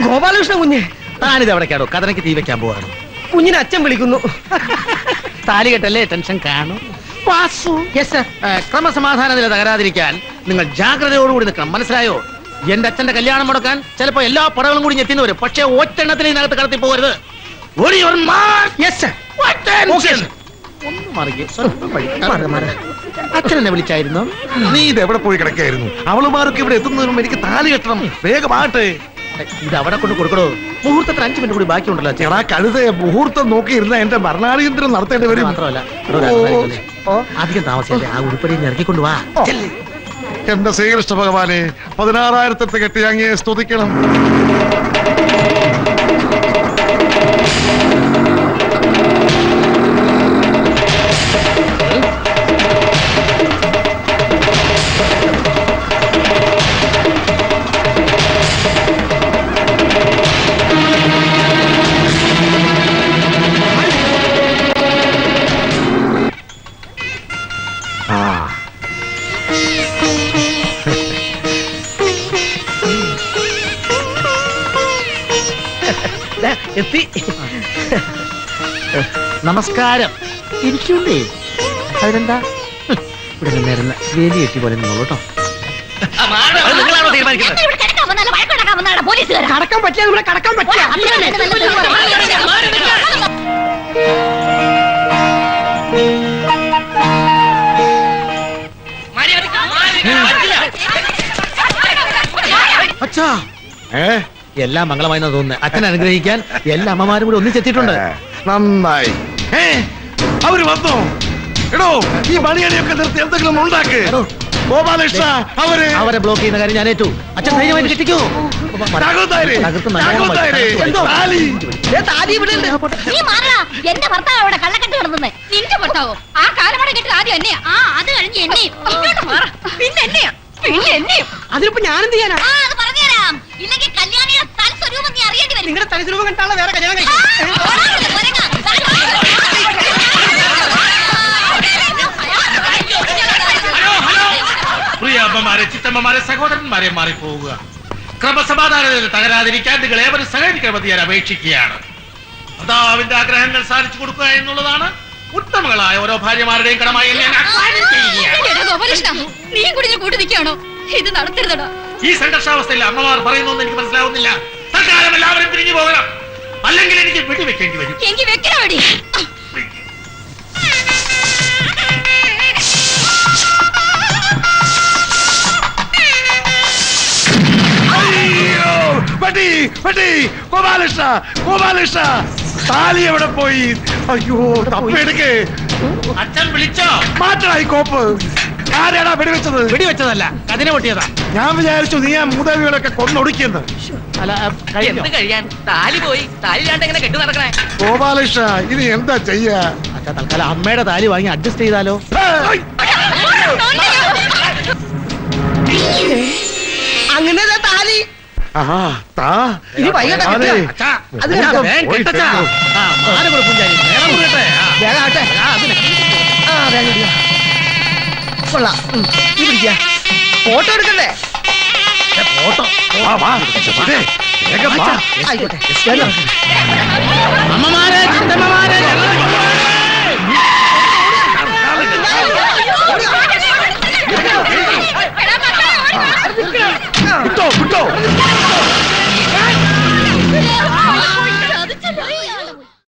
ഗോപാലകൃഷ്ണ കുഞ്ഞ്, താനിത് എവിടേക്കാണോ? കഥനയ്ക്ക് തീ വെക്കാൻ പോവാണ്. കുഞ്ഞിനെ അച്ഛൻ വിളിക്കുന്നു. താലി കെട്ടല്ലേ ടെൻഷൻ കാണും. വാസു, ക്രമസമാധാന നില തകരാതിരിക്കാൻ നിങ്ങൾ ജാഗ്രതയോടുകൂടി നിൽക്കണം, മനസ്സിലായോ? എന്റെ അച്ഛന്റെ കല്യാണം മുടക്കാൻ ചിലപ്പോ എല്ലാ പടകളും കൂടി ഞെത്തിന്ന് വരും. പക്ഷേ ഒറ്റെണ്ണത്തിന് ഇതിനകത്ത് കടത്തി പോകരുത്. അച്ഛനെന്നെ വിളിച്ചായിരുന്നു. നീ ഇത് എവിടെ പോയി കിടക്കായിരുന്നു? അവളുമാർക്ക് ഇവിടെ എത്തുന്നതിനും എനിക്ക് താലി കെട്ടണം. വേഗമാട്ടെ. ഇത് അവിടെ കൊണ്ട് കൊടുക്കണോ? മുഹൂർത്തത്തിന് 5 മിനിറ്റ് കൂടി ബാക്കിയുണ്ടല്ലോ. ചേടാ കഴുതേ, മുഹൂർത്തം നോക്കിയിരുന്ന എന്റെ മരണാടിയന്ത്രം നടത്തേണ്ടി വരും. മാത്രമല്ല അധികം താമസിയാതെ ആ ഉരുപ്പടി ഇറക്കിക്കൊണ്ടു വാ. എന്റെ ശ്രീകൃഷ്ണ ഭഗവാനെ, 16,000 കെട്ടി അങ്ങേ സ്തുതിക്കണം. എത്തി. നമസ്കാരം. ഇരിക്കൂലേ? അതിനെന്താ, ഇവിടെ നിന്നിരുന്ന വേലി കെട്ടി പോലെ നിന്നോളൂ കേട്ടോ. നിങ്ങളാണോ തീരുമാനിക്കുന്നത്? കടക്കാൻ പറ്റില്ല, ഇവിടെ കടക്കാൻ പറ്റില്ല. അച്ഛാ, എല്ലാം മംഗളമായി തോന്നുന്നു. അച്ഛൻ അനുഗ്രഹിക്കാൻ എല്ലാ അമ്മമാരും കൂടി ഒന്നിച്ചെത്തിയിട്ടുണ്ട്. നന്നായി. അവര് വന്നോ? എടോ, ഈ മണിയടിയൊക്കെ നിർത്തി എന്തെങ്കിലും ഉണ്ടാക്ക്. ഗോപാലകൃഷ്ണ, അവരെ ബ്ലോക്ക് ചെയ്യുന്ന കാര്യം ഞാൻ ഏറ്റു. അച്ഛൻ ധൈര്യമായിട്ട് കിട്ടിക്കോ. എന്റെ ഭർത്താവ് അവിടെ കള്ളക്കെട്ട് കിടന്നേ. നിന്റെ ഭർത്താവോ? ആ കാലമട കെട്ട് ആദ്യം എന്നെയാ. ആ അത് കഴിഞ്ഞ് എന്നെയും. പിന്നെ എന്നെയാ. പിന്നെ എന്നെയും. അതിനിപ്പോ ഞാനെന്ത് ചെയ്യാനാ? അത് പറഞ്ഞുതരാം. ഇല്ലെങ്കിൽ കല്യാണിയുടെ തൽസ്വരൂപം നീ അറിയേണ്ടി വരും. നിങ്ങളുടെ തനിസ്വരൂപം കണ്ടാണല്ലോ വേറെ കല്യാണം കഴിക്കും. പ്രിയ അമ്മമാരെ, ചിത്തമ്മമാരെ, സഹോദരന്മാരെ, മാറിപ്പോവുക. ക്രമസമാധാനത്തിൽ തകരാതിരിക്കാൻ നിങ്ങൾ ഏവരും സഹകരിക്കണമെന്ന് ഞാൻ അപേക്ഷിക്കുകയാണ്. ഭർത്താവിന്റെ ആഗ്രഹങ്ങൾ സാധിച്ചു കൊടുക്കുക എന്നുള്ളതാണ് ഉത്തമങ്ങളായ ഓരോ ഭാര്യമാരുടെയും കടമായി. നീ കൂടി കൂട്ടി നിൽക്കുകയാണോ? ഇത് നടത്തരുതടാ. ഈ സംഘർഷാവസ്ഥയിൽ അമ്മമാർ പറയുന്നൊന്നും എനിക്ക് മനസ്സിലാവുന്നില്ല. തൽക്കാലം എല്ലാവരും പിരിഞ്ഞു പോകണം, അല്ലെങ്കിൽ എനിക്ക് വെടിവെക്കേണ്ടി വരും. എനിക്ക് വെക്കണ വെടി. ഗോപാലകൃഷ്ണ, ഗോപാലകൃഷ്ണ, താലി എവിടെ പോയി? അയ്യോ, തപ്പെടുക്ക്. അച്ഛൻ വിളിച്ചോ? മാറ്റടായി കോപ്പ്. ആരാടാ വെടിവെച്ചത്? വെടിവെച്ചതല്ല, കതിനെ പൊട്ടിയതാ. ഞാൻ വിചാരിച്ചു നീ ആ മൂതവികളൊക്കെ കൊന്നൊടുക്കിയെന്ന്. കഴിയാൻ താലി പോയി. താലി എങ്ങനെ കെട്ടു നടക്കണേ? ഗോപാലകൃഷ്ണ, ഇനി എന്താ ചെയ്യാ? അച്ഛാ, തൽക്കാലം അമ്മയുടെ താലി വാങ്ങി അഡ്ജസ്റ്റ് ചെയ്താലോ? അങ്ങനെ താലി ഇനി വൈകിട്ട് കൊള്ളാം. ഫോട്ടോ എടുക്കണ്ടേ? ഫോട്ടോ ആയിക്കോട്ടെ. അമ്മമാരെ, ചിന്തമ്മമാരെ, വിട്ടോ വിട്ടോ